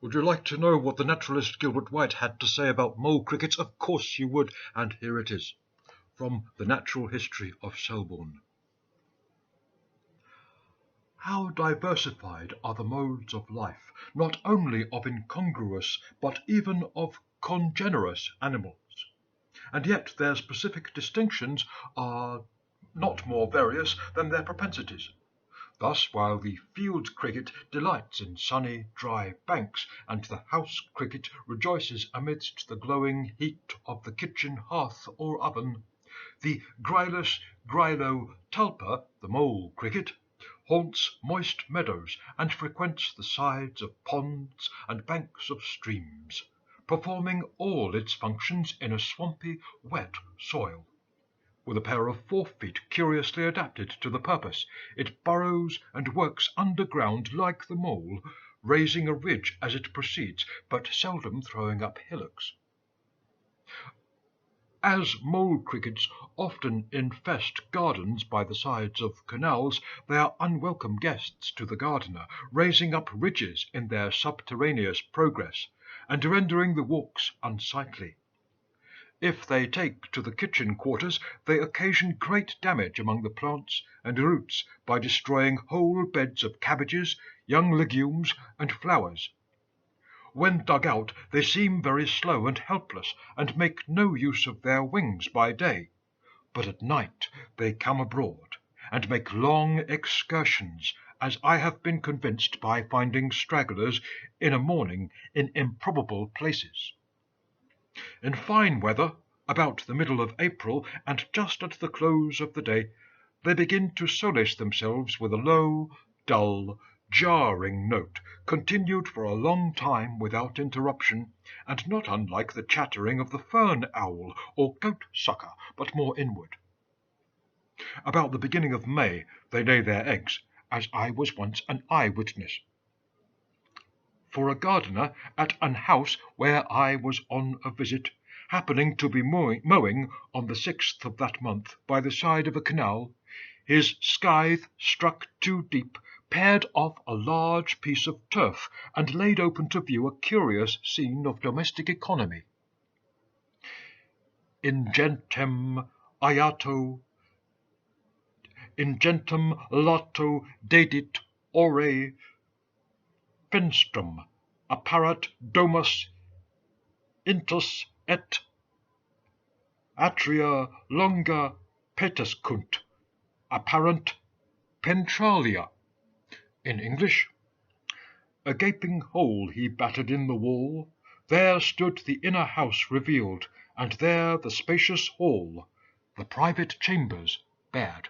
Would you like to know what the naturalist Gilbert White had to say about mole crickets? Of course you would, and here it is, from the Natural History of Sherborne. How diversified are the modes of life, not only of incongruous, but even of congenerous animals, and yet their specific distinctions are not more various than their propensities. Thus, while the field cricket delights in sunny, dry banks, and the house cricket rejoices amidst the glowing heat of the kitchen hearth or oven, the Gryllus grylo-talpa, the mole cricket, haunts moist meadows and frequents the sides of ponds and banks of streams, performing all its functions in a swampy, wet soil. With a pair of forefeet curiously adapted to the purpose, it burrows and works underground like the mole, raising a ridge as it proceeds, but seldom throwing up hillocks. As mole crickets often infest gardens by the sides of canals, they are unwelcome guests to the gardener, raising up ridges in their subterraneous progress, and rendering the walks unsightly. If they take to the kitchen quarters, they occasion great damage among the plants and roots by destroying whole beds of cabbages, young legumes, and flowers. When dug out, they seem very slow and helpless, and make no use of their wings by day, but at night they come abroad, and make long excursions, as I have been convinced by finding stragglers in a morning in improbable places. In fine weather, about the middle of April, and just at the close of the day, they begin to solace themselves with a low, dull, jarring note, continued for a long time without interruption, and not unlike the chattering of the fern owl or goat-sucker, but more inward. About the beginning of May they lay their eggs, as I was once an eye-witness. For a gardener at an house where I was on a visit, happening to be mowing on the 6th of that month by the side of a canal, his scythe struck too deep, pared off a large piece of turf, and laid open to view a curious scene of domestic economy. Ingentem lato dedit ore fenstrum, apparat domus intus et atria longa petescunt, apparent pentralia. In English, a gaping hole he battered in the wall, there stood the inner house revealed, and there the spacious hall, the private chambers bared.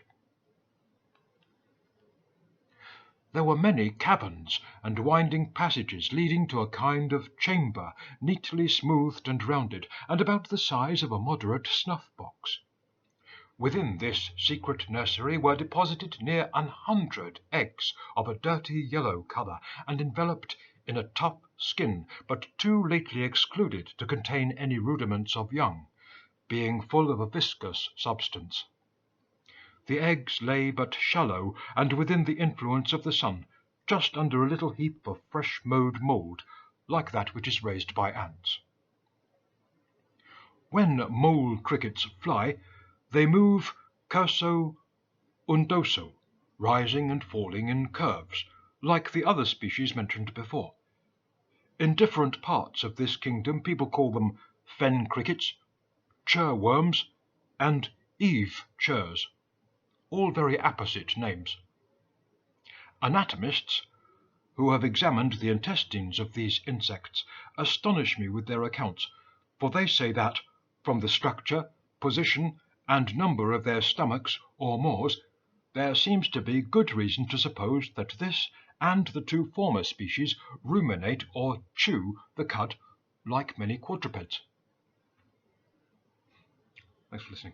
There were many caverns and winding passages leading to a kind of chamber, neatly smoothed and rounded, and about the size of a moderate snuff-box. Within this secret nursery were deposited near 100 eggs of a dirty yellow colour, and enveloped in a tough skin, but too lately excluded to contain any rudiments of young, being full of a viscous substance. The eggs lay but shallow, and within the influence of the sun, just under a little heap of fresh-mowed mould, like that which is raised by ants. When mole crickets fly, they move curso undoso, rising and falling in curves, like the other species mentioned before. In different parts of this kingdom people call them fen crickets, churworms, and eve churs, all very apposite names. Anatomists, who have examined the intestines of these insects, astonish me with their accounts, for they say that, from the structure, position, and number of their stomachs or maws, there seems to be good reason to suppose that this and the two former species ruminate or chew the cud like many quadrupeds. Thanks for listening.